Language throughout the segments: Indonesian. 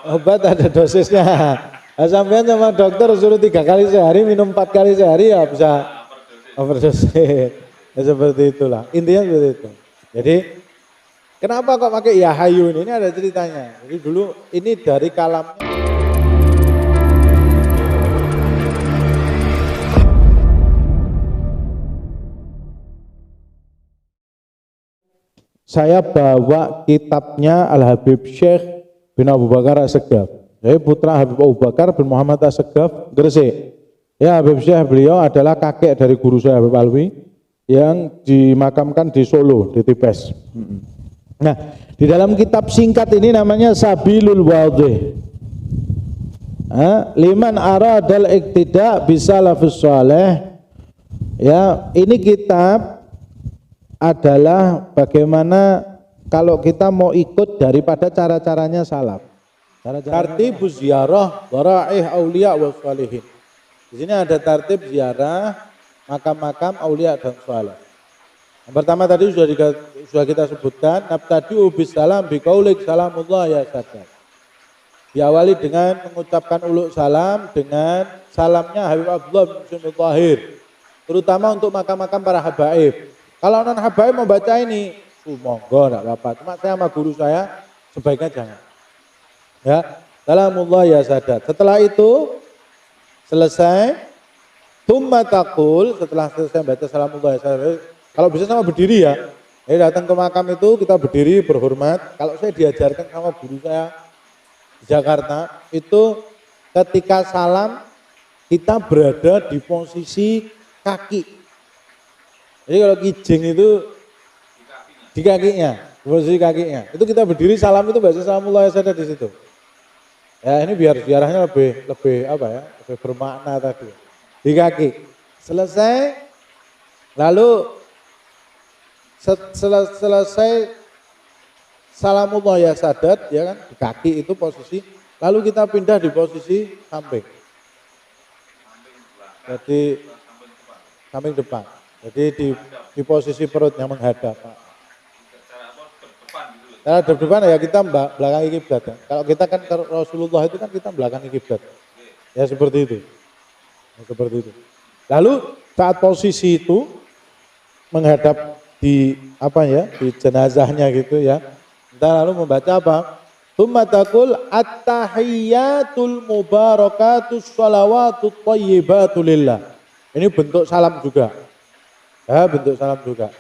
Obat ada dosisnya. Nah, sampean sama dokter suruh 3 kali sehari, minum 4 kali sehari ya bisa overdosis. Ya, seperti itulah. Intinya seperti itu. Jadi kenapa kok pakai ya hayu ini? Ini ada ceritanya. Jadi dulu ini dari kalamnya. Saya bawa kitabnya Al-Habib Syekh bin Abu Bakar As-Segaf. Saya putra Habib Abu Bakar bin Muhammad As-Segaf, Gresik. Ya, Habib Syekh beliau adalah kakek dari guru saya Habib Alwi yang dimakamkan di Solo, di Tipes. Nah, di dalam kitab singkat ini namanya Sabilul Wadih. Liman aradal iktida bisa lafuz saleh. Ya, ini kitab adalah bagaimana kalau kita mau ikut daripada cara-caranya salaf. Tartibuz ziarah waraih auliya wa shalihin. Di sini ada tartib ziarah makam-makam aulia dan saleh. Yang pertama tadi sudah kita sebutkan, nabtadi'u bisalam biqaulik salamullah ya sadat. Diawali dengan mengucapkan uluk salam dengan salamnya Habib Abdullah bin Sunni Tahir. Terutama untuk makam-makam para habaib. Kalau non habaib mau baca ini, monggo enggak apa-apa. Cuma saya sama guru saya sebaiknya jangan. Ya, salamullah ya sadat. Setelah itu selesai, tsumma taqul, setelah selesai baca salamullah ya sadat. Kalau bisa sama berdiri ya. Jadi datang ke makam itu kita berdiri berhormat. Kalau saya diajarkan sama guru saya di Jakarta, itu ketika salam kita berada di posisi kaki. Jadi kalau kijing itu di kakinya, di posisi kakinya. Itu kita berdiri salam itu baca salamullah ya sadat di situ. Ya, ini biar ziarahnya lebih apa ya? Lebih bermakna tadi. Di kaki. Selesai lalu selesai salamullah ya sadat ya kan, di kaki itu posisi, lalu kita pindah di posisi samping. Jadi samping depan. Jadi di posisi perutnya menghadap. Cara depan ya kita belakangi kiblat ya. Kalau kita kan Rasulullah itu kan kita belakangi kiblat. Ya seperti itu. Ya, seperti itu. Lalu saat posisi itu menghadap di apa ya, di jenazahnya gitu ya. Kita lalu membaca apa? Tsumma taqul at-tahiyyatul mubarakatus shalawatut thayyibatu lillah. Ini bentuk salam juga. Ya, bentuk salam juga.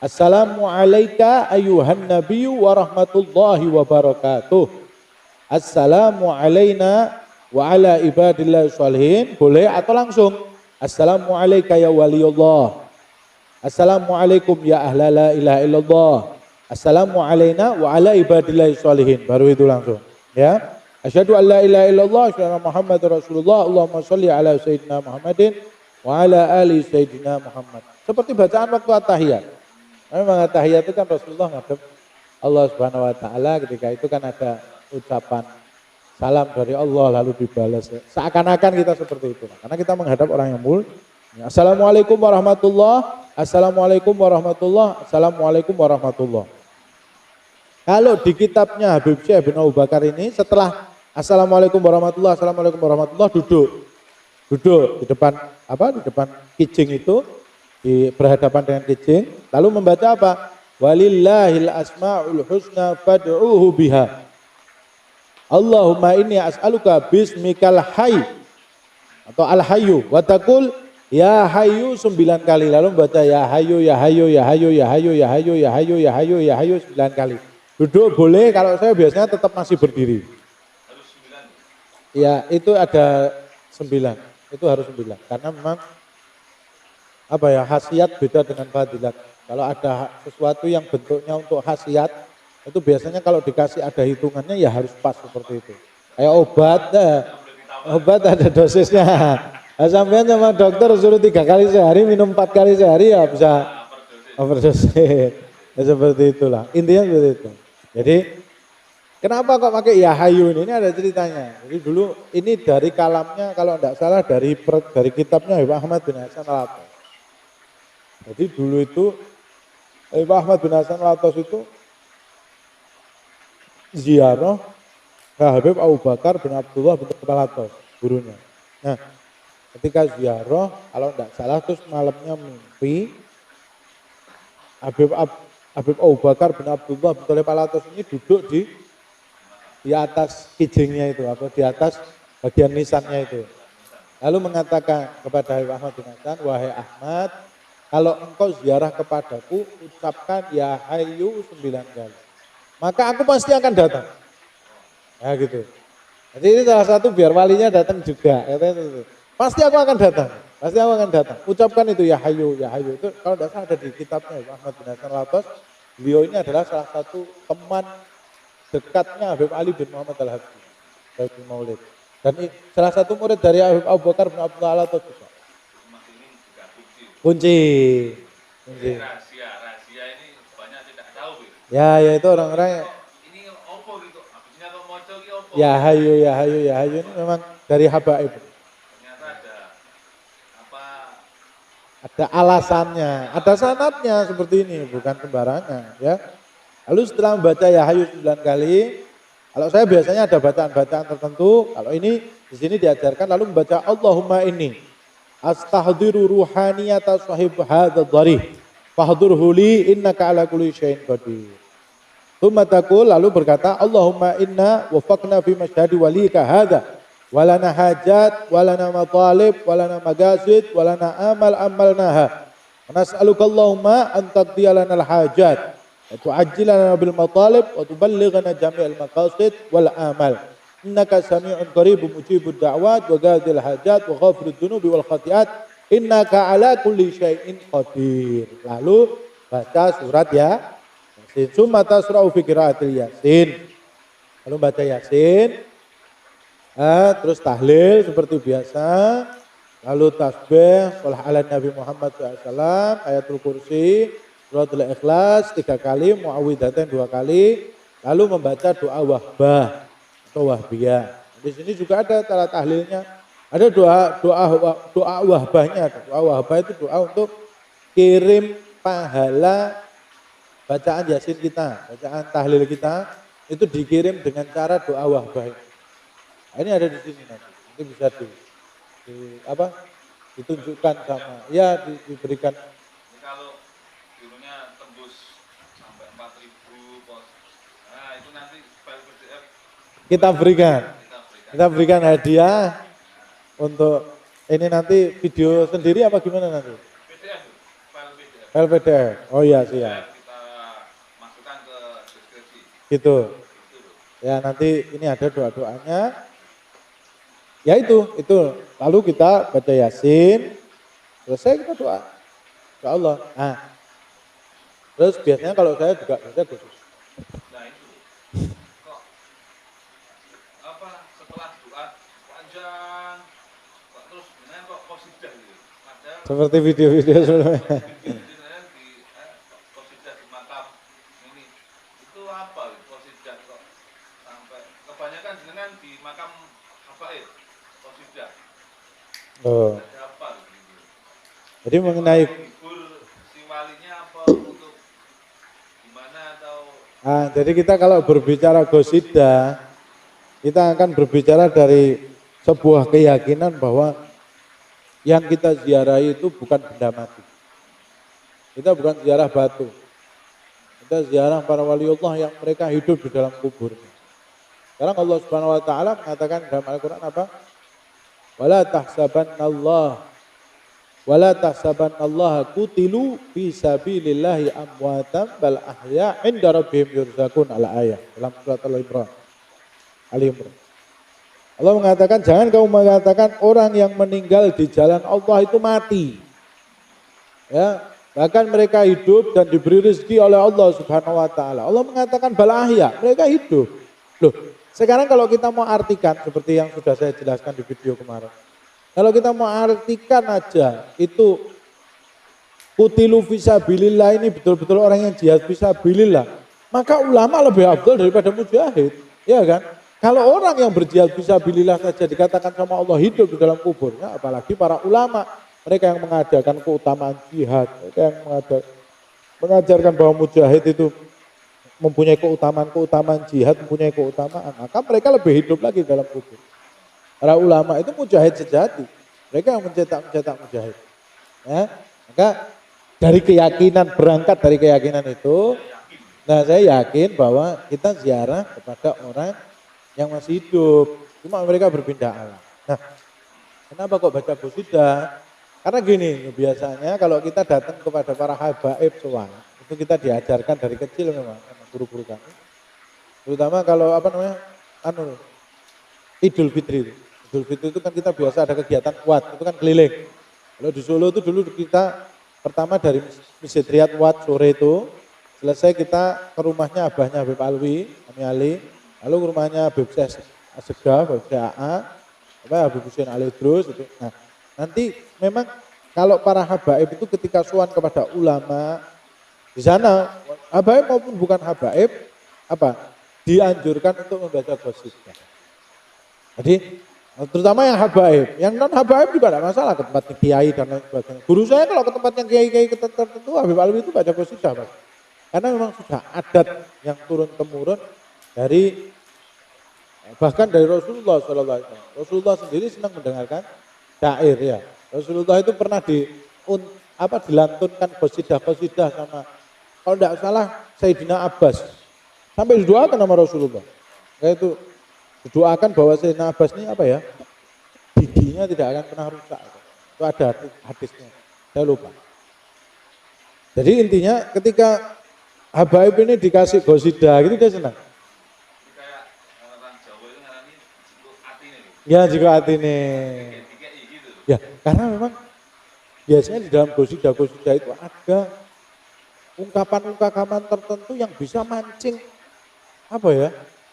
Assalamu alayka ayuhan nabiyyu wa rahmatullahi wa barakatuh. Assalamu alayna wa ala ibadillahi sholihin. Boleh atau langsung. Assalamu alayka ya waliyullah. Assalamualaikum ya ahla la ilaha illallah. Assalamu alayna wa ala ibadillahi sholihin. Baru itu langsung. Ya. Asyhadu an la ilaha illallah asyhadu anna Muhammadar Rasulullah. Allahumma sholli ala sayyidina Muhammadin wa ala ali sayyidina Muhammad. Seperti bacaan waktu at-tahiyat. Memang at-tahiyat itu kan Rasulullah ngadep Allah Subhanahu wa taala, ketika itu kan ada ucapan salam dari Allah lalu dibalas. Seakan-akan kita seperti itu. Karena kita menghadap orang yang mulia. Assalamualaikum warahmatullah. Assalamualaikum warahmatullah. Assalamualaikum warahmatullah. Kalau di kitabnya Habib Syekh bin Abu Bakar ini setelah Assalamualaikum warahmatullah, Assalamualaikum warahmatullah duduk di depan apa? Di depan kijing itu, berhadapan dengan kijing, lalu membaca apa? Walillahil asmaul husna fad'uhu biha. Allahumma inni as'aluka bismikal hayy atau al-hayyu wa taqul ya hayyu 9 kali, lalu membaca ya hayyu ya hayyu ya hayyu ya hayyu ya hayyu ya hayyu ya hayyu ya hayyu 9 kali. Duduk boleh, kalau saya biasanya tetap masih berdiri. Harus 9. Ya, itu ada 9. Itu harus 9 karena memang apa ya, khasiat beda dengan fadilat. Kalau ada sesuatu yang bentuknya untuk khasiat, itu biasanya kalau dikasih ada hitungannya ya harus pas seperti itu. Kayak obat ada dosisnya. Nah, sampean sama dokter suruh 3 kali sehari, minum 4 kali sehari ya bisa overdosis. Ya, seperti itulah. Intinya seperti itu. Jadi kenapa kok pakai ya hayu ini? Ini ada ceritanya. Jadi dulu ini dari kalamnya kalau tidak salah dari kitabnya Habib Ahmad bin Hasan Al-Attas. Jadi dulu itu Habib Ahmad bin Hasan Al-Attas itu ziarah Habib Abu Bakar bin Abdullah bin Palatos, gurunya. Nah, ketika ziarah, kalau tidak salah terus malamnya mimpi Habib Abu Bakar bin Abdullah bin Palatos ini duduk di atas kijingnya itu, atau di atas bagian nisannya itu. Lalu mengatakan kepada Habib Ahmad bin Hasan, wahai Ahmad, kalau engkau ziarah kepadaku, ucapkan ya Hayyu 9 kali. Maka aku pasti akan datang. Ya gitu. Jadi ini salah satu biar walinya datang juga. Pasti aku akan datang. Pasti aku akan datang. Ucapkan itu ya Hayyu, ya Hayyu. Itu kalau tidak salah ada di kitabnya Habib Ahmad bin Hasan Al-Attas. Beliau ini adalah salah satu teman dekatnya Habib Ali bin Muhammad Al-Habsyi, Habib Maulid. Dan salah satu murid dari Habib Abu Bakar bin Abdullah Al-Attas juga. Kunci. Rahasia ini banyak tidak tahu. Ya itu orang-orang. Ini opo gitu. Habisnya kok moco ki opo? Ya Hayyu, ya Hayyu, ya Hayyu ini memang dari habaib. Ternyata ada apa? Ada alasannya, ada sanadnya seperti ini, bukan sembarangan ya. Lalu setelah membaca ya Hayyu 9 kali, kalau saya biasanya ada bacaan-bacaan tertentu, kalau ini di sini diajarkan lalu membaca Allahumma inni astahdiru ruhaniyata sahib hadzal dharih fahdurhu li innaka ala kulli syai'in qadir. Tsumma taqul, lalu berkata Allahumma inna wafaqna fi masyhadi walika hadza walana hajat walana matalib walana magasid walana amal amalnaha. Nas'aluka Allahumma an taqdiya lana al-hajat wa tu'ajjilana bil matalib wa tuballighana jami'al maqasid wal amal. Innaka sami'un qaribun mujibud da'wat wa ghadil hajat wa ghafirud dunubi wal khati'at innaka ala kulli syai'in qadir. Lalu baca surat ya Yasin. Summa tasra'u fi qiraatil Yasin. Lalu baca Yasin. Terus tahlil seperti biasa. Lalu tasbih, sholawat ala Nabi Muhammad SAW, ayatul kursi, suratul ikhlas 3 kali, muawwidzatain 2 kali. Lalu membaca doa wahbah atau wahbiyah. Di sini juga ada cara tahlilnya. Ada doa wahbahnya. Doa wahbah itu doa untuk kirim pahala bacaan Yasin kita, bacaan tahlil kita itu dikirim dengan cara doa wahbah. Nah, ini ada di sini nanti. Itu bisa ditunjukkan sama ya diberikan. Ini kalau gurunya tembus sampai 4.000 pos. Nah, itu nanti file PDF Kita berikan hadiah untuk ini nanti video sendiri apa gimana nanti? PDF, file PDF. File PDF. Oh iya siap. Kita masukkan ke deskripsi. Gitu. Ya nanti ini ada doa-doanya. Ya itu. Lalu kita baca Yasin, selesai kita doa. Ya Allah. Nah, terus biasanya kalau saya juga baca khusus. Nah itu, kok apa setelah doa panjang, kok terus benar kok qasidah gitu. Padahal Seperti video-video sebelumnya. di qasidah di makam ini itu apa gitu, qasidah kok sampai kebanyakan jenengan di makam habaib qasidah. Oh. Ada apa gitu. Jadi mengenai menghibur si walinya apa untuk gimana atau jadi kita kalau berbicara qasidah, kita akan berbicara dari sebuah keyakinan bahwa yang kita ziarahi itu bukan benda mati. Kita bukan ziarah batu. Kita ziarah para waliullah yang mereka hidup di dalam kuburnya. Sekarang Allah Subhanahu wa taala mengatakan dalam Al-Qur'an apa? Wala tahsabannallaha qutilu fi sabilillahi amwatan bal ahya 'inda rabbihim yurzaqun al-ayah dalam surat Al-Imran. Allah mengatakan jangan kamu mengatakan orang yang meninggal di jalan Allah itu mati. Ya, bahkan mereka hidup dan diberi rezeki oleh Allah Subhanahu wa taala. Allah mengatakan bal ahya, mereka hidup. Loh, sekarang kalau kita mau artikan seperti yang sudah saya jelaskan di video kemarin. Kalau kita mau artikan aja itu qutilu fisabilillah ini betul-betul orang yang jihad fisabilillah, maka ulama lebih afdal daripada mujahid, ya kan? Kalau orang yang berjihad fisabilillah saja dikatakan sama Allah hidup di dalam kuburnya, apalagi para ulama, mereka yang mengajarkan keutamaan jihad, mereka yang mengajarkan bahwa mujahid itu mempunyai keutamaan jihad, mempunyai keutamaan, maka mereka lebih hidup lagi dalam kubur. Para ulama itu mujahid sejati, mereka yang mencetak mujahid. Ya, maka dari keyakinan, berangkat dari keyakinan itu, nah saya yakin bahwa kita ziarah kepada orang yang masih hidup, cuma mereka berpindah alam. Nah, kenapa kok baca qasidah? Karena gini, biasanya kalau kita datang kepada para habaib soal, itu kita diajarkan dari kecil memang guru-guru kami. Terutama kalau Idul Fitri. Idul Fitri itu kan kita biasa ada kegiatan kuat, itu kan keliling. Kalau di Solo itu dulu kita pertama dari Masjid Riyad Wat sore itu, selesai kita ke rumahnya abahnya Habib Alwi, Kami Ali, lalu ke rumahnya Habib Syekh Asegaf, Habib Syekh AA, Habib Hussein Ali Idrus itu. Nah, nanti memang kalau para habaib itu ketika sowan kepada ulama di sana, habaib maupun bukan habaib, dianjurkan untuk membaca qasidah. Jadi terutama yang habaib, yang non habaib juga tidak masalah ke tempat kiai dan lain sebagainya. Guru saya kalau ke tempat yang kiai tertentu, Habib Alwi itu baca qasidah, Mas. Karena memang sudah adat yang turun temurun dari bahkan dari Rasulullah SAW. Rasulullah sendiri senang mendengarkan syair ya. Rasulullah itu pernah dilantunkan qasidah sama, kalau tidak salah Sayyidina Abbas. Sampai didoakan sama Rasulullah. Itu didoakan bahwa Sayyidina Abbas ini giginya tidak akan pernah rusak. Itu ada hadisnya. Saya lupa. Jadi intinya ketika habaib ini dikasih qasidah gitu dia senang. Ya juga hati nih. Ya karena memang biasanya di dalam qasidah itu ada ungkapan tertentu yang bisa mancing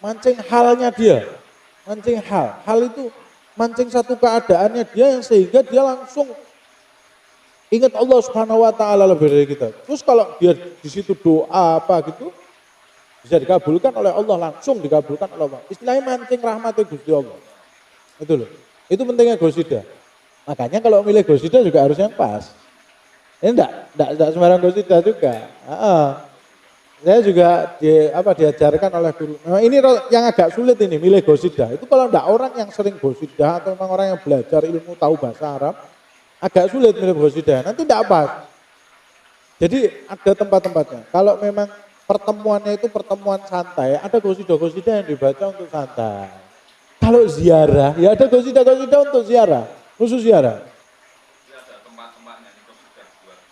mancing halnya dia, mancing hal itu mancing satu keadaannya dia yang sehingga dia langsung ingat Allah Subhanahu Wa Taala lebih dari kita. Terus kalau dia di situ doa gitu bisa dikabulkan oleh Allah, langsung dikabulkan oleh Allah. Istilahnya mancing rahmatnya Gusti Allah. Itu loh. Itu pentingnya qasidah. Makanya kalau milih qasidah juga harus yang pas. Ini enggak sembarang qasidah juga. Saya juga diajarkan oleh guru. Nah, ini yang agak sulit ini milih qasidah. Itu kalau enggak orang yang sering qasidah atau memang orang yang belajar ilmu tahu bahasa Arab, agak sulit milih qasidah. Nanti enggak pas. Jadi ada tempat-tempatnya. Kalau memang pertemuannya itu pertemuan santai, ada qasidah yang dibaca untuk santai. Kalau ziarah, ya ada qasidah untuk ziarah, khusus ziarah. Ada tempat-tempatnya di qasidah buat.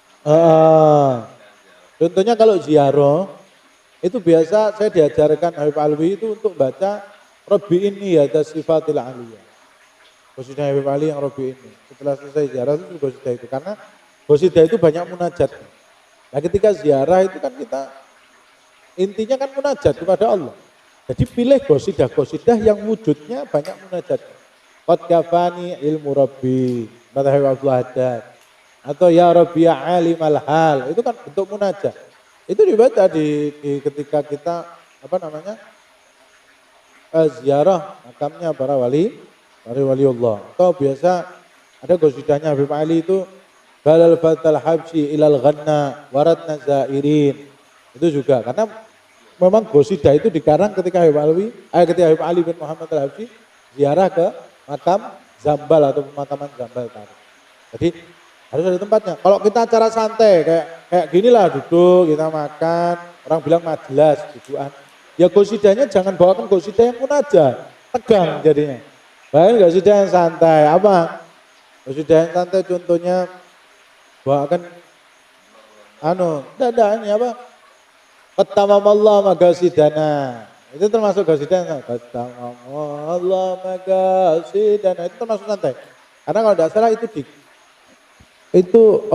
Contohnya kalau ziarah, itu biasa saya diajarkan Habib Alwi itu untuk baca Rabbi ini ya sifatil aliyah. Qasidah Habib Ali yang Rabbi ini. Setelah selesai ziarah itu qasidah itu. Karena qasidah itu banyak munajat. Nah ketika ziarah itu kan kita, intinya kan munajat kepada Allah. Jadi pilih qasidah yang wujudnya banyak munajat. Qad kafani ilmu Rabbi, kata Habib Abdullah Haddad. Atau ya Rabbi ya alimal hal, itu kan bentuk munajat. Itu dibaca di ketika kita ziarah makamnya para wali Allah. Atau biasa ada qasidahnya Habib Ali itu balal fatal habsi ilal ghanna waratna zairin. Itu juga karena memang qasidah itu dikarang ketika Habib Ali bin Muhammad Al-Habsyi ziarah ke makam Zambal atau pemakaman Zambal tadi. Jadi harus ada tempatnya. Kalau kita acara santai kayak gini lah, duduk kita makan, orang bilang majelis dudukan. Ya qasidahnya jangan bawakan qasidah yang munajat, tegang jadinya. Bawakan qasidah yang santai. Qasidah yang santai contohnya bawakan Qattamamallah magasidana. Itu termasuk qasidah. Qattamamallah magasidana. Itu termasuk santai. Karena kalau tidak salah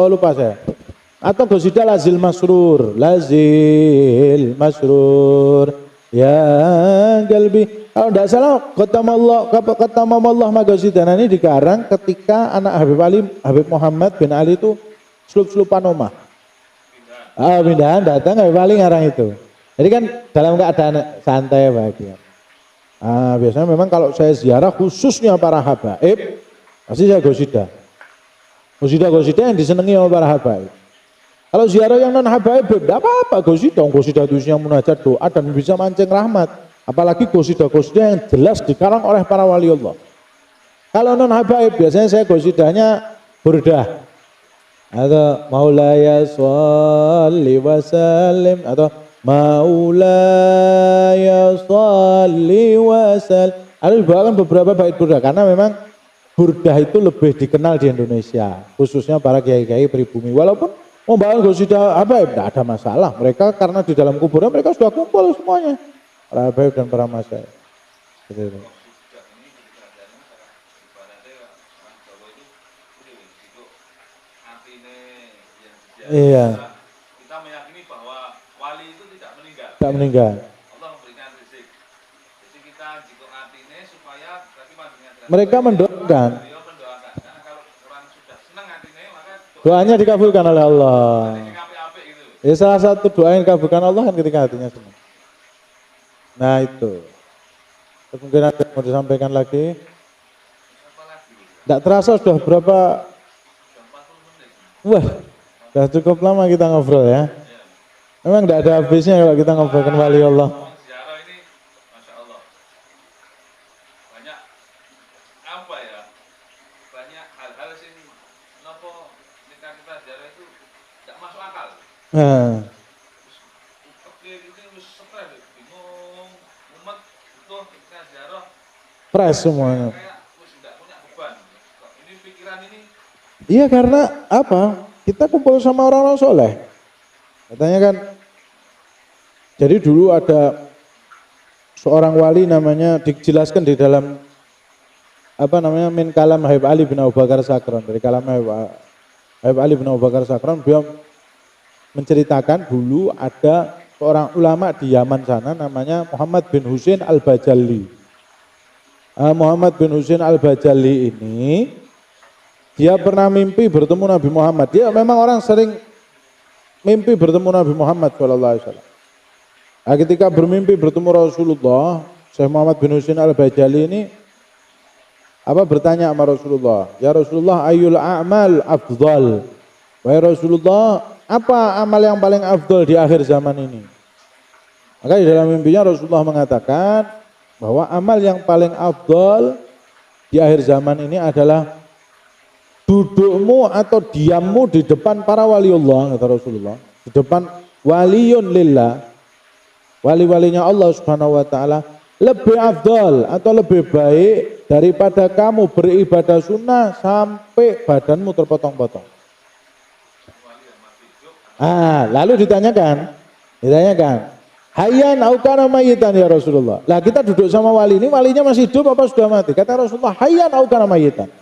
lupa saya. Atau qasidah lazil masrur. Ya galbi. Kalau tidak salah qattamamallah magasidana ini dikarang ketika anak Habib Muhammad bin Ali itu slup-slupan omah. Pindahan datang Habib Ali ngarang itu. Jadi kan dalam keadaan santai bahagia. Biasanya memang kalau saya ziarah khususnya para habaib, pasti saya qasidah. Qasidah yang disenangi oleh para habaib. Kalau ziarah yang non habaib, tidak apa-apa. Qasidah itu isinya munajat doa dan bisa mancing rahmat. Apalagi qasidah yang jelas dikarang oleh para wali Allah. Kalau non habaib biasanya saya qasidahnya burdah atau Maulaya sholli wa sallim atau Maulaya sholli wa sallim. Ada dibawakan beberapa bait burdah karena memang burdah itu lebih dikenal di Indonesia, khususnya para kiai-kiai pribumi. Walaupun membangun qasidah habaib tidak ada masalah. Mereka karena di dalam kuburan mereka sudah kumpul semuanya. Para habaib dan para masyayikh. Gitu. Iya. Kita meyakini bahwa wali itu tidak meninggal. Tidak meninggal. Allah memberikan rezeki. Jadi kita jika atine supaya berarti maksudnya Mereka mendoakan. beliau mendoakan. Karena kalau orang sudah senang atine maka Doanya dikabulkan oleh Allah. ini apik gitu. Ya, salah satu doa yang dikabulkan Allah kan ketika hatinya senang. Nah itu. Terus mungkin ada yang mau disampaikan lagi. Apa lagi? Tidak terasa sudah berapa? Sudah 40 menit. Wah, sudah cukup lama kita ngobrol ya. Memang tidak ada habisnya kalau kita ngobrolkan wali Allah. Ziarah ini Masya Allah banyak apa ya, banyak hal-hal sing nopo kita ziarah itu tidak masuk akal. Nah, Oke, ini wis stres, bingung, mumet, butuh kita ziarah fresh semuanya. kayak wis tidak punya beban. Kok ini pikiran ini Iya karena apa? Kita kumpul sama orang-orang soleh. Katanya kan, jadi dulu ada seorang wali namanya dijelaskan di dalam apa namanya min kalam Habib Ali bin Abu Bakar Sakron, dari kalam Habib Ali bin Abu Bakar Sakron, beliau menceritakan dulu ada seorang ulama di Yaman sana namanya Muhammad bin Husain Al-Bajali. Muhammad bin Husain Al-Bajali ini dia pernah mimpi bertemu Nabi Muhammad. Dia memang orang sering mimpi bertemu Nabi Muhammad SAW. Nah, ketika bermimpi bertemu Rasulullah, Syekh Muhammad bin Husain Al-Bajali ini bertanya sama Rasulullah, ya Rasulullah ayyul a'mal afdal. Wahai Rasulullah, apa amal yang paling afdal di akhir zaman ini? Maka di dalam mimpinya Rasulullah mengatakan bahwa amal yang paling afdal di akhir zaman ini adalah dudukmu atau diammu di depan para waliullah, kata Rasulullah, di depan waliyun lillah, wali-walinya Allah Subhanahu wa taala, lebih afdal atau lebih baik daripada kamu beribadah sunnah sampai badanmu terpotong-potong. Lalu ditanyakan, hayyan au kana mayyitan ya Rasulullah. Lah kita duduk sama wali ini, walinya masih hidup apa sudah mati? Kata Rasulullah, hayyan au kana mayyitan.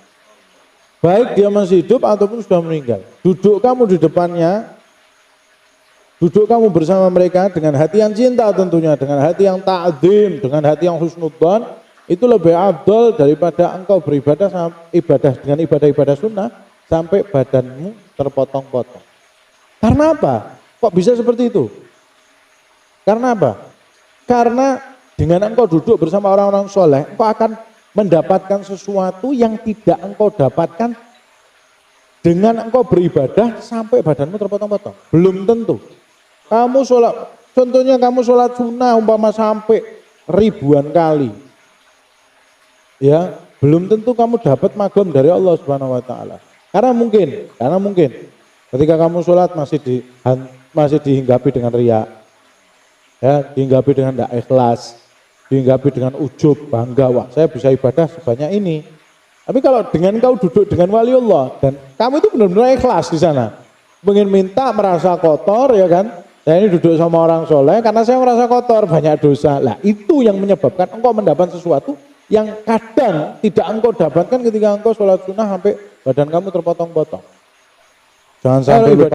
Baik dia masih hidup ataupun sudah meninggal. Duduk kamu di depannya, duduk kamu bersama mereka dengan hati yang cinta tentunya, dengan hati yang ta'zim, dengan hati yang husnudzon, itu lebih afdal daripada engkau beribadah dengan ibadah-ibadah sunnah sampai badanmu terpotong-potong. Karena apa? Kok bisa seperti itu? Karena apa? Karena dengan engkau duduk bersama orang-orang soleh, engkau akan mendapatkan sesuatu yang tidak engkau dapatkan dengan engkau beribadah sampai badanmu terpotong-potong. Belum tentu. Kamu sholat, contohnya kamu sholat sunnah umpama sampai ribuan kali. Ya, belum tentu kamu dapat magom dari Allah Subhanahu wa taala. Karena mungkin ketika kamu sholat masih dihinggapi dengan riya. Ya, dihinggapi dengan tidak ikhlas. Dihinggapi dengan ujub, bangga, wah saya bisa ibadah sebanyak ini. Tapi kalau dengan kau duduk dengan waliullah dan kamu itu benar-benar ikhlas di sana, ingin minta merasa kotor ya kan, saya ini duduk sama orang soleh karena saya merasa kotor, banyak dosa. Lah itu yang menyebabkan engkau mendapatkan sesuatu yang kadang tidak engkau dapatkan ketika engkau sholat sunnah sampai badan kamu terpotong-potong. Jangan sampai